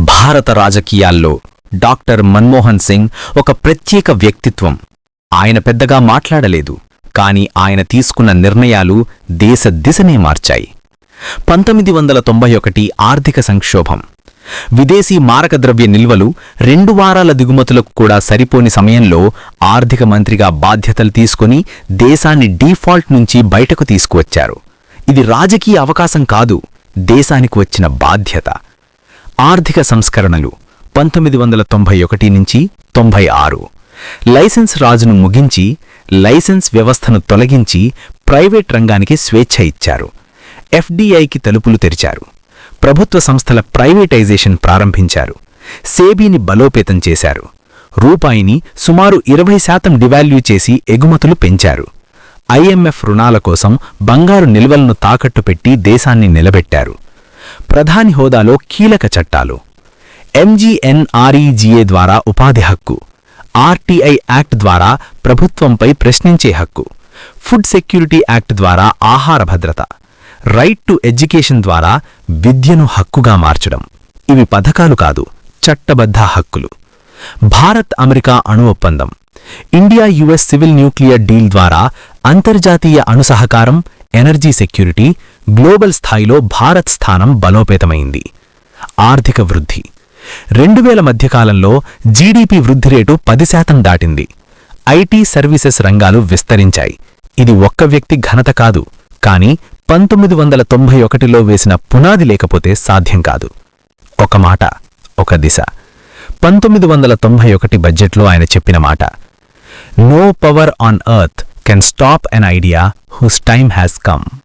భారత రాజకీయాల్లో డాక్టర్ మన్మోహన్ సింగ్ ఒక ప్రత్యేక వ్యక్తిత్వం. ఆయన పెద్దగా మాట్లాడలేదు, కాని ఆయన తీసుకున్న నిర్ణయాలు దేశ దిశనే మార్చాయి. 1991 ఆర్థిక సంక్షోభం. విదేశీ మారకద్రవ్య నిల్వలు 2 వారాల దిగుమతులకు కూడా సరిపోని సమయంలో ఆర్థిక మంత్రిగా బాధ్యతలు తీసుకుని దేశాన్ని డీఫాల్ట్ నుంచి బయటకు తీసుకువచ్చారు. ఇది రాజకీయ అవకాశం కాదు, దేశానికి వచ్చిన బాధ్యత. ఆర్థిక సంస్కరణలు 1991 నుంచి 96. లైసెన్స్ రాజును ముగించి లైసెన్స్ వ్యవస్థను తొలగించి ప్రైవేట్ రంగానికి స్వేచ్ఛ ఇచ్చారు. ఎఫ్డిఐకి తలుపులు తెరిచారు. ప్రభుత్వ సంస్థల ప్రైవేటైజేషన్ ప్రారంభించారు. సేబీని బలోపేతం చేశారు. రూపాయిని సుమారు 20% డివాల్యూ చేసి ఎగుమతులు పెంచారు. ఐఎంఎఫ్ రుణాల కోసం బంగారు నిల్వలను తాకట్టు పెట్టి దేశాన్ని నిలబెట్టారు. ప్రధాని హోదాలో కీలక చట్టాలు. ఎంజీఎన్ఆర్ఈజీఏ ద్వారా ఉపాధి హక్కు, ఆర్టీఐ యాక్ట్ ద్వారా ప్రభుత్వంపై ప్రశ్నించే హక్కు, ఫుడ్ సెక్యూరిటీ యాక్ట్ ద్వారా ఆహార భద్రత, రైట్ టు ఎడ్యుకేషన్ ద్వారా విద్యను హక్కుగా మార్చడం. ఇవి పథకాలు కాదు, చట్టబద్ధ హక్కులు. భారత్ అమెరికా అణు ఒప్పందం, India US civil nuclear deal ద్వారా అంతర్జాతీయ అణు సహకారం, ఎనర్జీ సెక్యూరిటీ, గ్లోబల్ స్థాయిలో భారత్ స్థానం బలోపేతమైంది. ఆర్థిక వృద్ధి. 2000 మధ్యకాలంలో జీడీపీ వృద్ధి రేటు 10% దాటింది. ఐటీ సర్వీసెస్ రంగాలు విస్తరించాయి. ఇది ఒక్క వ్యక్తి ఘనత కాదు, కానీ 1991లో వేసిన పునాది లేకపోతే సాధ్యం కాదు. ఒక మాట, ఒక దిశ. 1991 బడ్జెట్లో ఆయన చెప్పిన మాట, "No power on earth can stop an idea whose time has come."